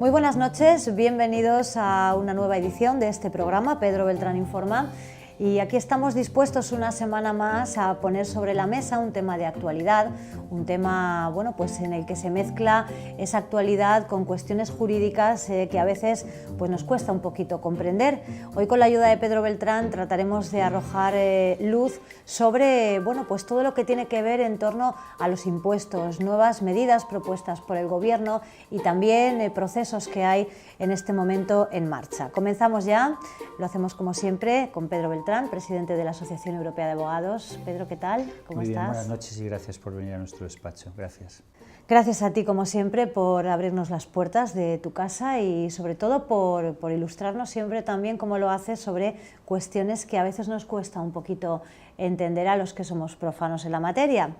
Muy buenas noches, bienvenidos a una nueva edición de este programa, Pedro Beltrán Informa. Y aquí estamos dispuestos una semana más a poner sobre la mesa un tema de actualidad, un tema pues en el que se mezcla esa actualidad con cuestiones jurídicas que a veces nos cuesta un poquito comprender. Hoy, con la ayuda de Pedro Beltrán, trataremos de arrojar luz sobre pues todo lo que tiene que ver en torno a los impuestos, nuevas medidas propuestas por el Gobierno y también procesos que hay en este momento en marcha. Comenzamos ya, lo hacemos como siempre con Pedro Beltrán, presidente de la Asociación Europea de Abogados. Pedro, ¿qué tal? ¿Cómo Muy bien, estás? buenas noches y gracias por venir a nuestro despacho. Gracias. Gracias a ti, como siempre, por abrirnos las puertas de tu casa y sobre todo por ilustrarnos siempre también, como lo haces, sobre cuestiones que a veces nos cuesta un poquito entender a los que somos profanos en la materia.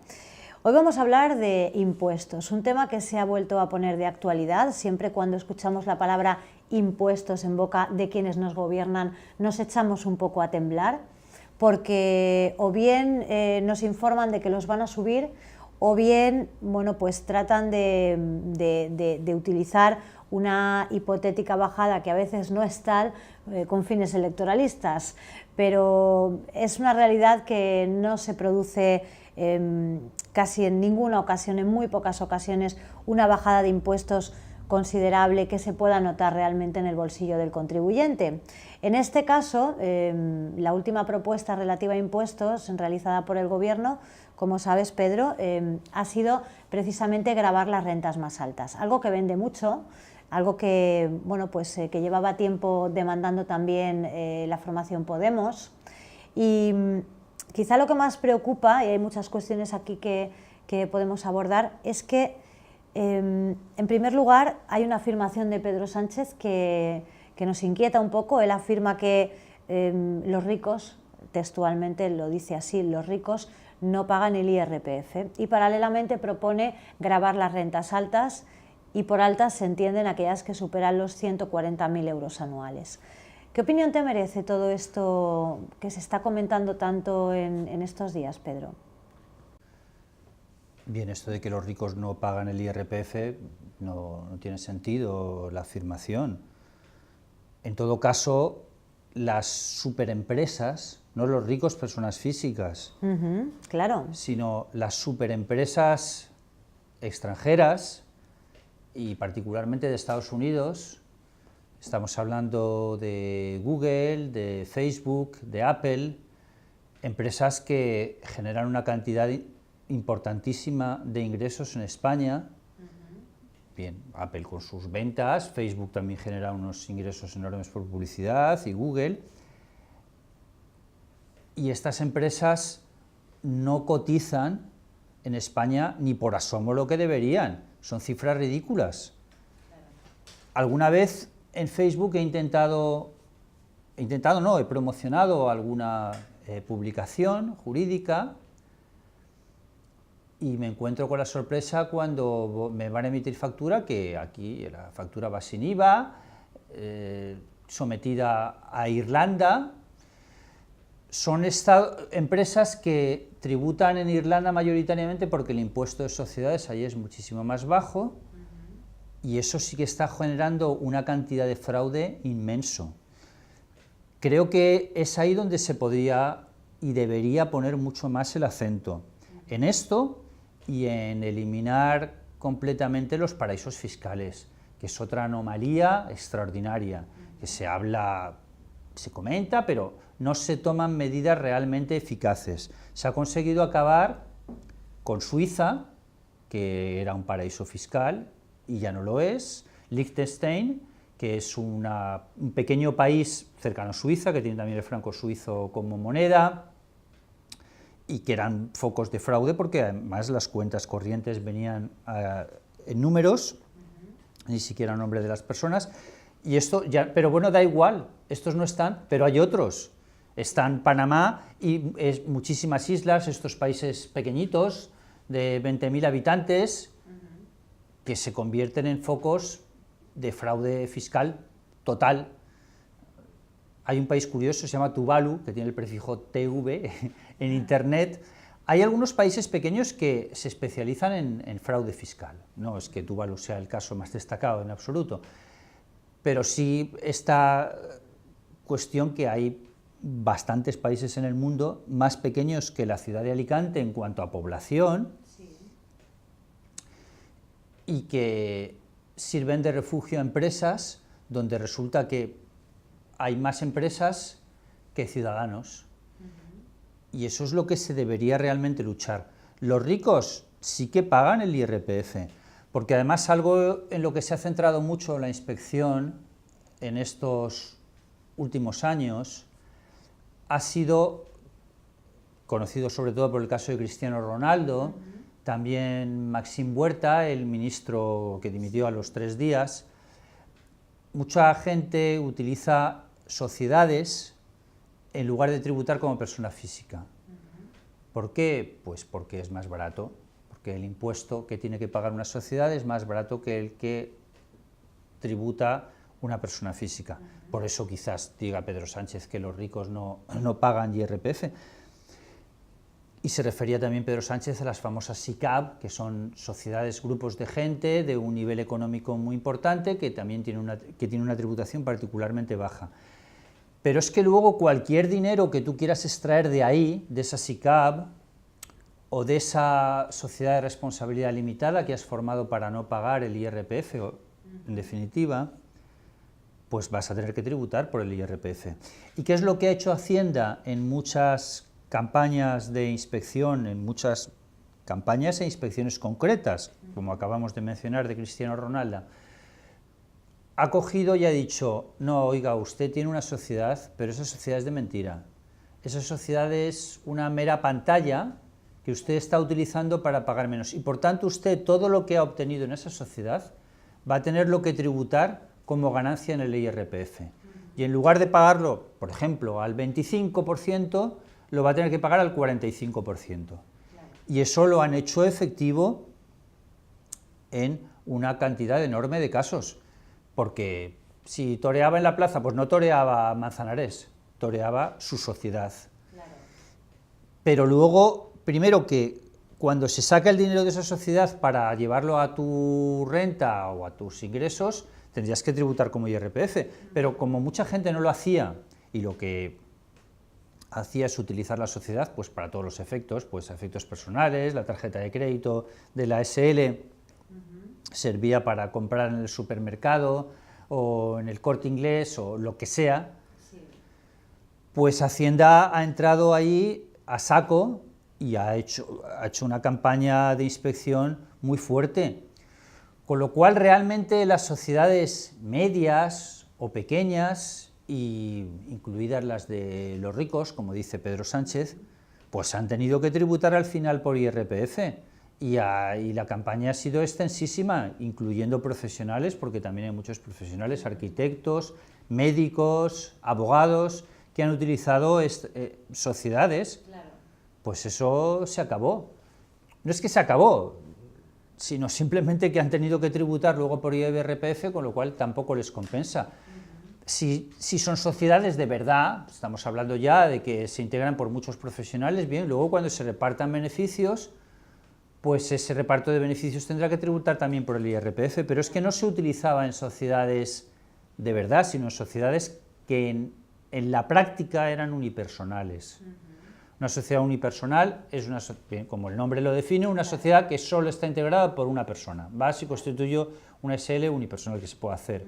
Hoy vamos a hablar de impuestos, un tema que se ha vuelto a poner de actualidad. Siempre cuando escuchamos la palabra impuestos en boca de quienes nos gobiernan nos echamos un poco a temblar, porque o bien nos informan de que los van a subir, o bien pues tratan de utilizar una hipotética bajada que a veces no es tal con fines electoralistas, pero es una realidad que no se produce casi en ninguna ocasión, en muy pocas ocasiones, una bajada de impuestos considerable que se pueda notar realmente en el bolsillo del contribuyente. En este caso, la última propuesta relativa a impuestos realizada por el Gobierno, como sabes, Pedro, ha sido precisamente gravar las rentas más altas, algo que vende mucho, algo que, que llevaba tiempo demandando también la formación Podemos. Y quizá lo que más preocupa, y hay muchas cuestiones aquí que podemos abordar, es que en primer lugar hay una afirmación de Pedro Sánchez que nos inquieta un poco. Él afirma que los ricos, textualmente lo dice así, los ricos no pagan el IRPF, y paralelamente propone gravar las rentas altas, y por altas se entienden aquellas que superan los 140.000 euros anuales. ¿Qué opinión te merece todo esto que se está comentando tanto en estos días, Pedro? Bien, esto de que los ricos no pagan el IRPF no tiene sentido la afirmación. En todo caso, las superempresas, no los ricos personas físicas, claro, sino las superempresas extranjeras y particularmente de Estados Unidos. Estamos hablando de Google, de Facebook, de Apple, empresas que generan una cantidad importantísima de ingresos en España. Bien, Apple con sus ventas, Facebook también genera unos ingresos enormes por publicidad, y Google. Y estas empresas no cotizan en España ni por asomo lo que deberían, son cifras ridículas. Alguna vez en Facebook he promocionado alguna publicación jurídica, y me encuentro con la sorpresa cuando me van a emitir factura, que aquí la factura va sin IVA, sometida a Irlanda. Son empresas que tributan en Irlanda mayoritariamente porque el impuesto de sociedades allí es muchísimo más bajo, y eso sí que está generando una cantidad de fraude inmenso. Creo que es ahí donde se podría y debería poner mucho más el acento, en esto y en eliminar completamente los paraísos fiscales, que es otra anomalía extraordinaria, que se comenta, pero no se toman medidas realmente eficaces. Se ha conseguido acabar con Suiza, que era un paraíso fiscal, y ya no lo es. Liechtenstein, que es un pequeño país cercano a Suiza, que tiene también el franco suizo como moneda, y que eran focos de fraude porque además las cuentas corrientes venían en números, ni siquiera a nombre de las personas. Y esto ya, pero bueno, da igual, estos no están, pero hay otros. Están Panamá y muchísimas islas, estos países pequeñitos de 20.000 habitantes, que se convierten en focos de fraude fiscal total. Hay un país curioso, se llama Tuvalu, que tiene el prefijo TV en Internet. Hay algunos países pequeños que se especializan en fraude fiscal. No es que Tuvalu sea el caso más destacado en absoluto, pero sí esta cuestión que hay bastantes países en el mundo más pequeños que la ciudad de Alicante en cuanto a población, sí, y que sirven de refugio a empresas donde resulta que hay más empresas que ciudadanos. Y eso es lo que se debería realmente luchar. Los ricos sí que pagan el IRPF, porque además algo en lo que se ha centrado mucho la inspección en estos últimos años ha sido, conocido sobre todo por el caso de Cristiano Ronaldo, también Maxim Huerta, el ministro que dimitió a los 3 días, mucha gente utiliza sociedades en lugar de tributar como persona física. ¿Por qué? Pues porque es más barato, porque el impuesto que tiene que pagar una sociedad es más barato que el que tributa una persona física. Por eso quizás diga Pedro Sánchez que los ricos no pagan IRPF. Y se refería también Pedro Sánchez a las famosas SICAV, que son sociedades, grupos de gente de un nivel económico muy importante que también tiene una tributación particularmente baja. Pero es que luego cualquier dinero que tú quieras extraer de ahí, de esa SICAV, o de esa sociedad de responsabilidad limitada que has formado para no pagar el IRPF, en definitiva, pues vas a tener que tributar por el IRPF. ¿Y qué es lo que ha hecho Hacienda en muchas campañas de inspección, en muchas campañas e inspecciones concretas, como acabamos de mencionar de Cristiano Ronaldo? Ha cogido y ha dicho, no, oiga, usted tiene una sociedad, pero esa sociedad es de mentira. Esa sociedad es una mera pantalla que usted está utilizando para pagar menos. Y por tanto usted todo lo que ha obtenido en esa sociedad va a tener lo que tributar como ganancia en el IRPF. Y en lugar de pagarlo, por ejemplo, al 25%, lo va a tener que pagar al 45%. Y eso lo han hecho efectivo en una cantidad enorme de casos. Porque si toreaba en la plaza, pues no toreaba Manzanares, toreaba su sociedad. Claro. Pero luego, primero que cuando se saca el dinero de esa sociedad para llevarlo a tu renta o a tus ingresos, tendrías que tributar como IRPF, pero como mucha gente no lo hacía y lo que hacía es utilizar la sociedad pues para todos los efectos, pues efectos personales, la tarjeta de crédito de la SL, servía para comprar en el supermercado o en el Corte Inglés o lo que sea, sí, pues Hacienda ha entrado ahí a saco y ha hecho una campaña de inspección muy fuerte, con lo cual realmente las sociedades medias o pequeñas, y incluidas las de los ricos, como dice Pedro Sánchez, pues han tenido que tributar al final por IRPF. Y la campaña ha sido extensísima, incluyendo profesionales, porque también hay muchos profesionales, arquitectos, médicos, abogados, que han utilizado sociedades. Claro. Pues eso se acabó. No es que se acabó, sino simplemente que han tenido que tributar luego por IRPF, con lo cual tampoco les compensa. Si son sociedades de verdad, estamos hablando ya de que se integran por muchos profesionales, bien, luego cuando se repartan beneficios, pues ese reparto de beneficios tendrá que tributar también por el IRPF, pero es que no se utilizaba en sociedades de verdad, sino en sociedades que en la práctica eran unipersonales. Una sociedad unipersonal es como el nombre lo define, una sociedad que solo está integrada por una persona. Va y constituye una SL unipersonal que se puede hacer.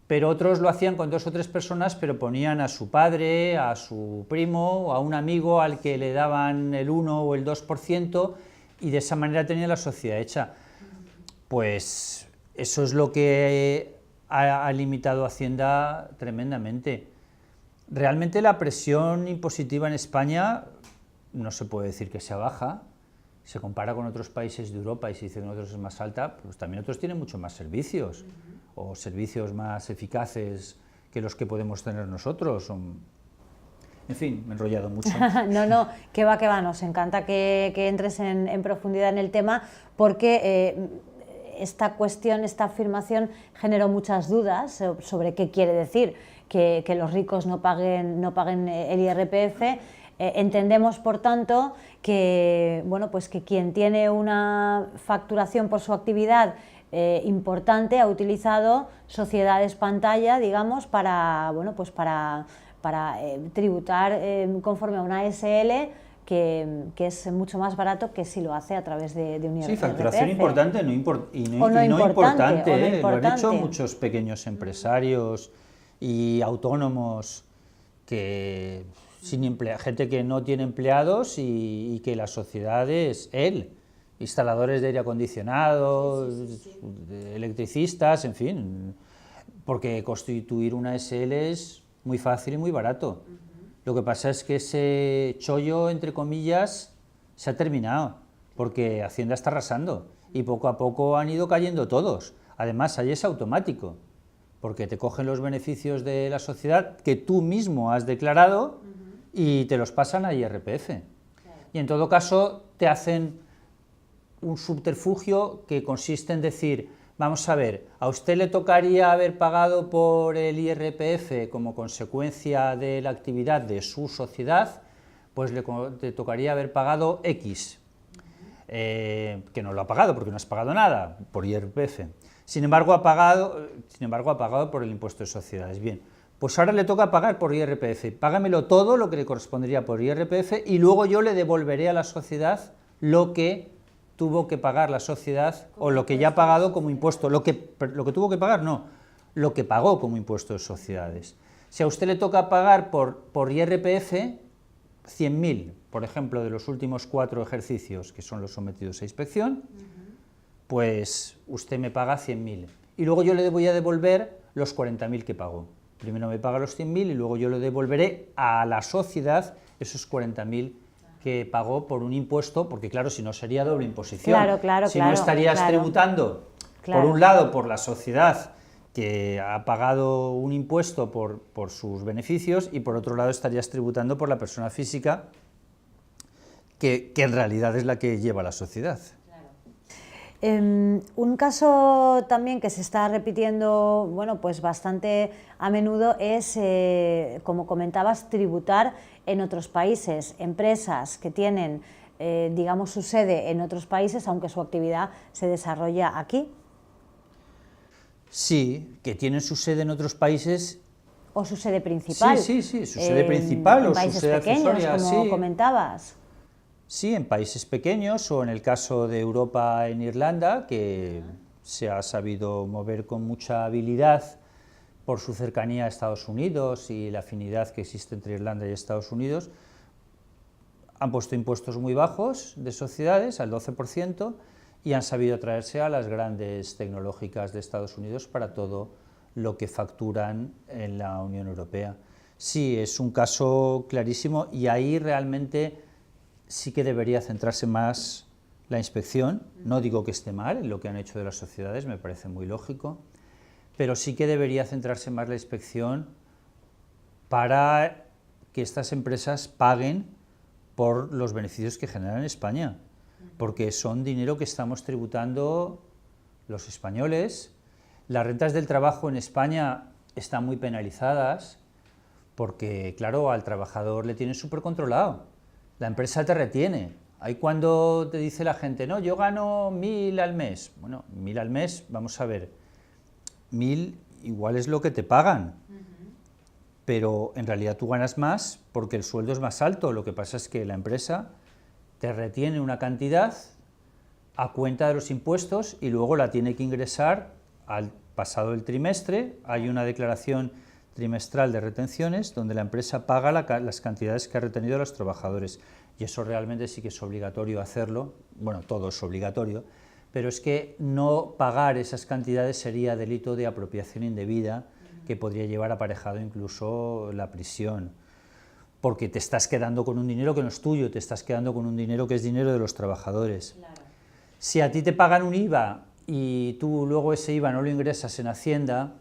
Pero otros lo hacían con 2 o 3 personas, pero ponían a su padre, a su primo, o a un amigo al que le daban el 1 o el 2%, y de esa manera tenía la sociedad hecha. Pues eso es lo que ha limitado Hacienda tremendamente. Realmente la presión impositiva en España no se puede decir que sea baja, se compara con otros países de Europa y se dice que en otros es más alta, pues también otros tienen mucho más servicios, o servicios más eficaces que los que podemos tener nosotros. En fin, me he enrollado mucho. No, que va, nos encanta que entres en profundidad en el tema, porque esta cuestión, esta afirmación generó muchas dudas sobre qué quiere decir que los ricos no paguen el IRPF. Entendemos, por tanto, que, bueno, pues que quien tiene una facturación por su actividad importante ha utilizado sociedades pantalla, digamos, para, bueno, pues para tributar conforme a una SL que es mucho más barato que si lo hace a través de un IRPF. Sí, facturación importante no no importante, lo han importante. hecho muchos pequeños empresarios y autónomos que gente que no tiene empleados y que la sociedad es él, instaladores de aire acondicionado, electricistas, en fin, porque constituir una SL es muy fácil y muy barato. Lo que pasa es que ese chollo, entre comillas, se ha terminado, porque Hacienda está arrasando y poco a poco han ido cayendo todos. Además, ahí es automático, porque te cogen los beneficios de la sociedad que tú mismo has declarado y te los pasan a IRPF. Y en todo caso te hacen un subterfugio que consiste en decir, vamos a ver, ¿a usted le tocaría haber pagado por el IRPF como consecuencia de la actividad de su sociedad? Pues le tocaría haber pagado X, que no lo ha pagado porque no has pagado nada por IRPF. Sin embargo, ha pagado por el impuesto de sociedades. Bien, pues ahora le toca pagar por IRPF. Págamelo todo lo que le correspondería por IRPF y luego yo le devolveré a la sociedad lo que tuvo que pagar la sociedad o lo que ya ha pagado como impuesto. Lo que tuvo que pagar, no, lo que pagó como impuesto de sociedades. Si a usted le toca pagar por IRPF 100.000, por ejemplo, de los últimos 4 ejercicios que son los sometidos a inspección, pues usted me paga 100.000 y luego yo le voy a devolver los 40.000 que pagó. Primero me paga los 100.000 y luego yo le devolveré a la sociedad esos 40.000 que pagó por un impuesto, porque claro, si no sería doble imposición. Si no estarías tributando, por un lado, por la sociedad que ha pagado un impuesto por sus beneficios y por otro lado estarías tributando por la persona física que en realidad es la que lleva la sociedad. Un caso también que se está repitiendo, bueno, pues bastante a menudo es, como comentabas, tributar en otros países, empresas que tienen, digamos, su sede en otros países, aunque su actividad se desarrolla aquí. Sí, que tienen su sede en otros países. O su sede principal. Sí, su sede principal o su sede accesoria. Como comentabas. Sí, en países pequeños o en el caso de Europa, en Irlanda, que se ha sabido mover con mucha habilidad por su cercanía a Estados Unidos y la afinidad que existe entre Irlanda y Estados Unidos, han puesto impuestos muy bajos de sociedades, al 12%, y han sabido atraerse a las grandes tecnológicas de Estados Unidos para todo lo que facturan en la Unión Europea. Sí, es un caso clarísimo y ahí realmente sí que debería centrarse más la inspección. No digo que esté mal en lo que han hecho de las sociedades, me parece muy lógico, pero sí que debería centrarse más la inspección para que estas empresas paguen por los beneficios que generan en España, porque son dinero que estamos tributando los españoles. Las rentas del trabajo en España están muy penalizadas porque, claro, al trabajador le tienen súper controlado. La empresa te retiene. Ahí cuando te dice la gente, no, yo gano 1.000 al mes. Bueno, 1.000 al mes, vamos a ver, 1.000 igual es lo que te pagan, pero en realidad tú ganas más porque el sueldo es más alto. Lo que pasa es que la empresa te retiene una cantidad a cuenta de los impuestos y luego la tiene que ingresar al pasado el trimestre. Hay una declaración trimestral de retenciones donde la empresa paga las cantidades que ha retenido a los trabajadores y eso realmente sí que es obligatorio hacerlo. Bueno, todo es obligatorio, pero es que no pagar esas cantidades sería delito de apropiación indebida que podría llevar aparejado incluso la prisión, porque te estás quedando con un dinero que no es tuyo, te estás quedando con un dinero que es dinero de los trabajadores. Claro. Si a ti te pagan un IVA y tú luego ese IVA no lo ingresas en Hacienda,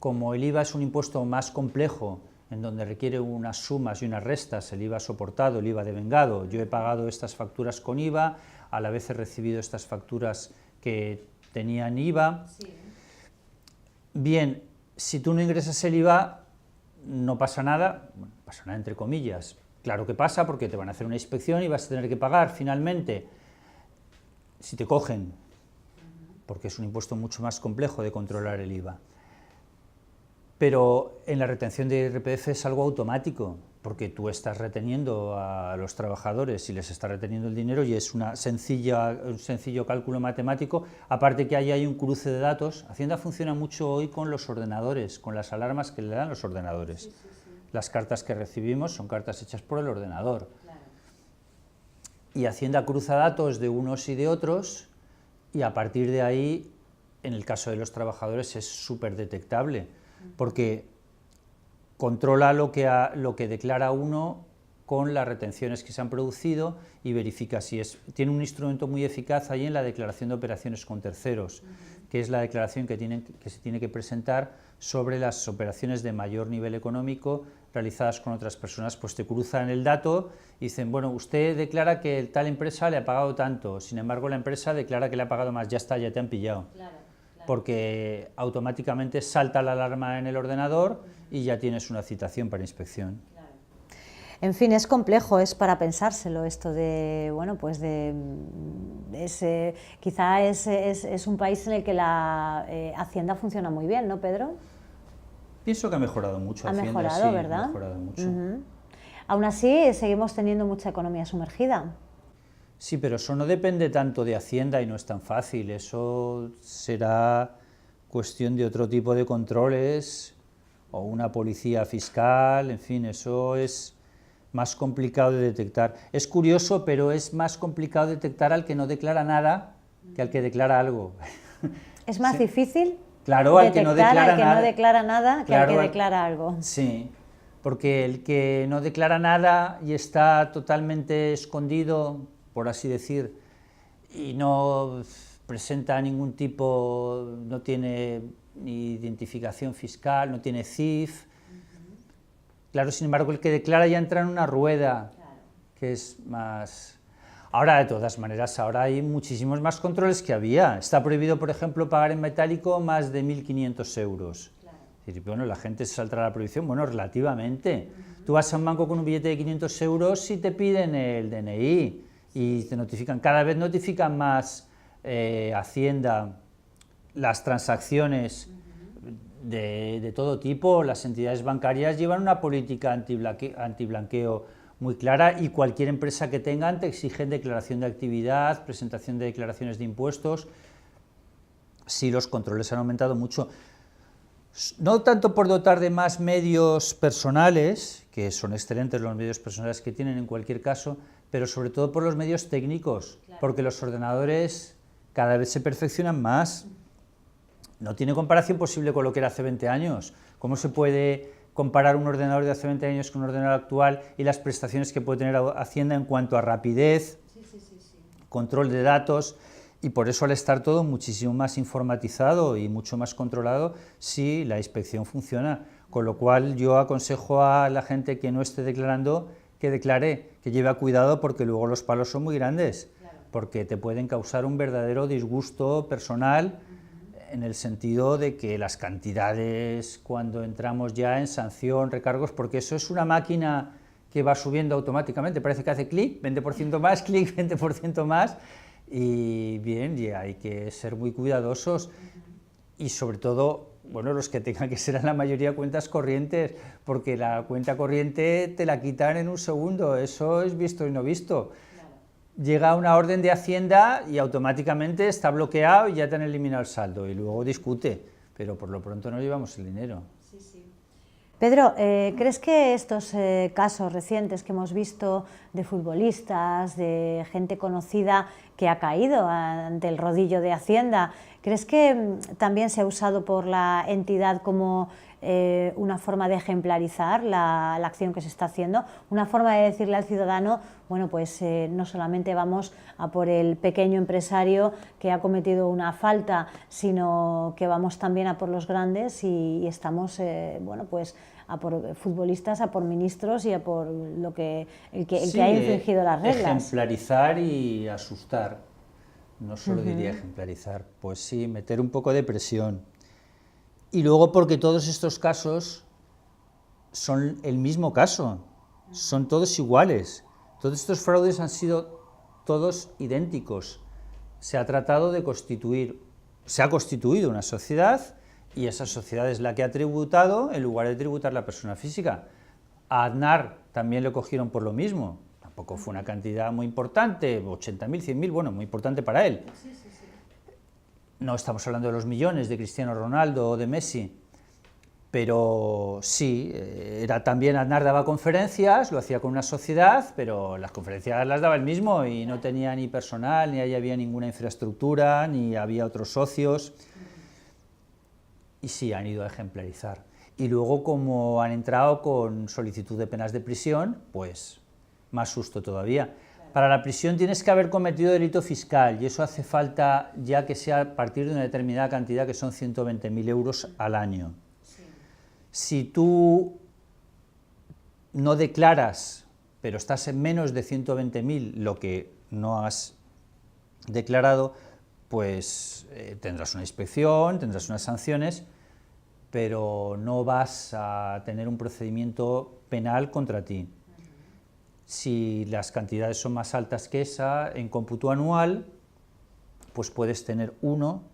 como el IVA es un impuesto más complejo, en donde requiere unas sumas y unas restas, el IVA soportado, el IVA devengado, yo he pagado estas facturas con IVA, a la vez he recibido estas facturas que tenían IVA. Sí. Bien, si tú no ingresas el IVA, no pasa nada, bueno, pasa nada entre comillas, claro que pasa porque te van a hacer una inspección y vas a tener que pagar finalmente, si te cogen. porque es un impuesto mucho más complejo de controlar el IVA. Pero en la retención de IRPF es algo automático, porque tú estás reteniendo a los trabajadores y les estás reteniendo el dinero y es un sencillo cálculo matemático, aparte que ahí hay un cruce de datos. Hacienda funciona mucho hoy con los ordenadores, con las alarmas que le dan los ordenadores. Sí, sí, sí. Las cartas que recibimos son cartas hechas por el ordenador. Claro. Y Hacienda cruza datos de unos y de otros y a partir de ahí, en el caso de los trabajadores, es súper detectable, porque controla lo que declara uno con las retenciones que se han producido y verifica si tiene un instrumento muy eficaz ahí en la declaración de operaciones con terceros, que es la declaración que se tiene que presentar sobre las operaciones de mayor nivel económico realizadas con otras personas. Pues te cruzan el dato y dicen, bueno, usted declara que tal empresa le ha pagado tanto, sin embargo la empresa declara que le ha pagado más, ya está, ya te han pillado. Claro. Porque automáticamente salta la alarma en el ordenador y ya tienes una citación para inspección. Claro. En fin, es complejo, es para pensárselo esto de, bueno, pues quizá es un país en el que la Hacienda funciona muy bien, ¿no, Pedro? Pienso que ha mejorado mucho. Ha Hacienda, mejorado, sí, ¿verdad? Ha mejorado mucho. Aún así, seguimos teniendo mucha economía sumergida. Sí, pero eso no depende tanto de Hacienda y no es tan fácil, eso será cuestión de otro tipo de controles o una policía fiscal, en fin, eso es más complicado de detectar. Es curioso, pero es más complicado detectar al que no declara nada que al que declara algo. ¿Es más difícil? Claro, al que no declara nada. No declara nada que claro, al que declara algo. Sí, porque el que no declara nada y está totalmente escondido, por así decir, y no presenta ningún tipo, no tiene ni identificación fiscal, no tiene CIF. Claro, sin embargo, el que declara ya entra en una rueda, que es más... Ahora, de todas maneras, ahora hay muchísimos más controles que había. Está prohibido, por ejemplo, pagar en metálico más de 1.500 euros. Y bueno, la gente se saltará la prohibición, bueno, relativamente. Tú vas a un banco con un billete de 500 euros y te piden el DNI y te notifican, cada vez notifican más Hacienda las transacciones de todo tipo. Las entidades bancarias llevan una política antiblanqueo muy clara y cualquier empresa que tengan te exigen declaración de actividad, presentación de declaraciones de impuestos. Sí, los controles han aumentado mucho. No tanto por dotar de más medios personales, que son excelentes los medios personales que tienen en cualquier caso, pero sobre todo por los medios técnicos, porque los ordenadores cada vez se perfeccionan más. No tiene comparación posible con lo que era hace 20 años. ¿Cómo se puede comparar un ordenador de hace 20 años con un ordenador actual y las prestaciones que puede tener Hacienda en cuanto a rapidez, control de datos? Y por eso, al estar todo muchísimo más informatizado y mucho más controlado, sí, la inspección funciona. Con lo cual yo aconsejo a la gente que no esté declarando que declare, que lleve cuidado, porque luego los palos son muy grandes, porque te pueden causar un verdadero disgusto personal, en el sentido de que las cantidades, cuando entramos ya en sanción, recargos, porque eso es una máquina que va subiendo automáticamente, parece que hace clic, 20% más, clic, 20% más, y bien, y hay que ser muy cuidadosos, y sobre todo, bueno, los que tengan que ser en la mayoría cuentas corrientes, porque la cuenta corriente te la quitan en un segundo, eso es visto y no visto. Llega una orden de Hacienda y automáticamente está bloqueado y ya te han eliminado el saldo, y luego discute, pero por lo pronto no llevamos el dinero. Sí, sí. Pedro, ¿crees que estos casos recientes que hemos visto de futbolistas, de gente conocida que ha caído ante el rodillo de Hacienda, crees que también se ha usado por la entidad como una forma de ejemplarizar la acción que se está haciendo, una forma de decirle al ciudadano, bueno, pues no solamente vamos a por el pequeño empresario que ha cometido una falta, sino que vamos también a por los grandes y estamos, bueno, pues a por futbolistas, a por ministros y a por el que ha infringido las reglas? Ejemplarizar y asustar, no solo diría ejemplarizar, pues sí, meter un poco de presión. Y luego porque todos estos casos son el mismo caso, son todos iguales. Todos estos fraudes han sido todos idénticos. Se ha tratado de constituir se ha constituido una sociedad y esa sociedad es la que ha tributado en lugar de tributar la persona física. A Aznar también le cogieron por lo mismo, tampoco fue una cantidad muy importante, 80.000, 100.000, bueno, muy importante para él. No estamos hablando de los millones de Cristiano Ronaldo o de Messi, pero sí, era también Aznar daba conferencias, lo hacía con una sociedad, pero las conferencias las daba él mismo y no tenía ni personal, ni ahí había ninguna infraestructura, ni había otros socios. Y sí, han ido a ejemplarizar. Y luego, como han entrado con solicitud de penas de prisión, pues más susto todavía. Para la prisión tienes que haber cometido delito fiscal y eso hace falta ya que sea a partir de una determinada cantidad, que son 120.000 euros al año. Si tú no declaras, pero estás en menos de 120.000, lo que no has declarado, pues tendrás una inspección, tendrás unas sanciones, pero no vas a tener un procedimiento penal contra ti. Si las cantidades son más altas que esa, en cómputo anual, pues puedes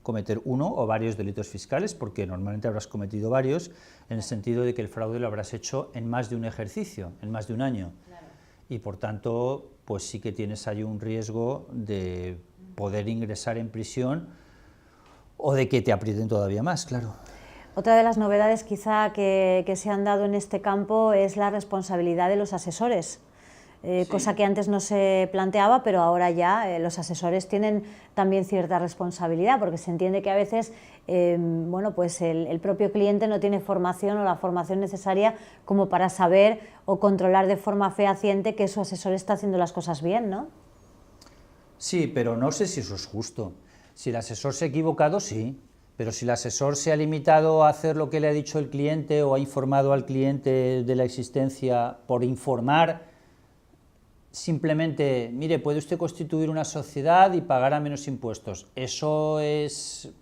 cometer uno o varios delitos fiscales, porque normalmente habrás cometido varios, en el sentido de que el fraude lo habrás hecho en más de un ejercicio, en más de un año. Claro. Y por tanto, pues sí que tienes ahí un riesgo de poder ingresar en prisión o de que te aprieten todavía más, claro. Otra de las novedades quizá que se han dado en este campo es la responsabilidad de los asesores. Sí. Cosa que antes no se planteaba, pero ahora ya los asesores tienen también cierta responsabilidad, porque se entiende que a veces bueno, pues el propio cliente no tiene formación o la formación necesaria como para saber o controlar de forma fehaciente que su asesor está haciendo las cosas bien, ¿no? Sí, pero no sé si eso es justo. Si el asesor se ha equivocado, sí, pero si el asesor se ha limitado a hacer lo que le ha dicho el cliente o ha informado al cliente de la existencia por informar, simplemente, mire, puede usted constituir una sociedad y pagar a menos impuestos. ¿Eso es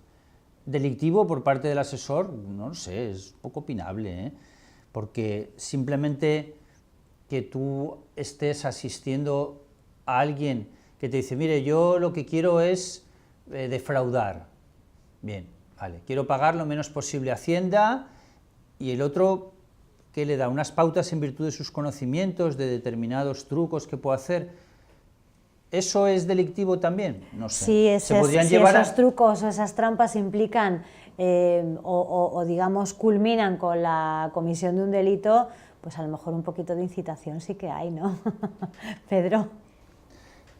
delictivo por parte del asesor? No lo sé, es poco opinable, ¿eh? Porque simplemente que tú estés asistiendo a alguien que te dice, mire, yo lo que quiero es defraudar. Bien, vale, quiero pagar lo menos posible a Hacienda, y el otro que le da unas pautas en virtud de sus conocimientos, de determinados trucos que puede hacer. ¿Eso es delictivo también? No sé. Sí, esos trucos o esas trampas implican o digamos culminan con la comisión de un delito, pues a lo mejor un poquito de incitación sí que hay, ¿no? Pedro.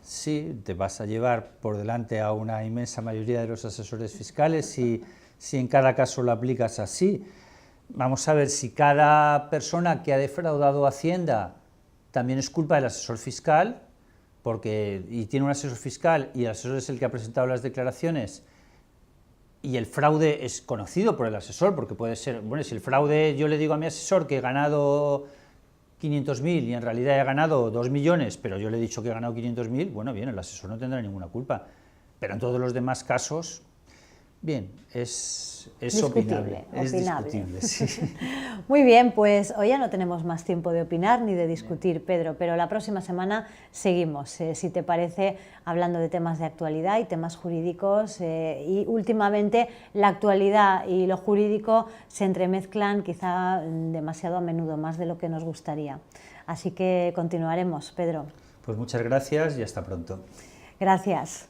Sí, te vas a llevar por delante a una inmensa mayoría de los asesores fiscales si en cada caso lo aplicas así. Vamos a ver, si cada persona que ha defraudado a Hacienda también es culpa del asesor fiscal, y tiene un asesor fiscal y el asesor es el que ha presentado las declaraciones, y el fraude es conocido por el asesor, porque puede ser, bueno, si el fraude, yo le digo a mi asesor que he ganado 500.000 y en realidad he ganado 2 millones, pero yo le he dicho que he ganado 500.000, bueno, bien, el asesor no tendrá ninguna culpa, pero en todos los demás casos, bien, es opinable. Es discutible, sí. Muy bien, pues hoy ya no tenemos más tiempo de opinar ni de discutir, Pedro, pero la próxima semana seguimos, si te parece, hablando de temas de actualidad y temas jurídicos, y últimamente la actualidad y lo jurídico se entremezclan quizá demasiado a menudo, más de lo que nos gustaría. Así que continuaremos, Pedro. Pues muchas gracias y hasta pronto. Gracias.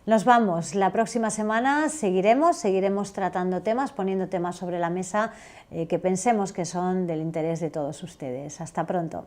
Nos vamos, la próxima semana seguiremos tratando temas, poniendo temas sobre la mesa que pensemos que son del interés de todos ustedes. Hasta pronto.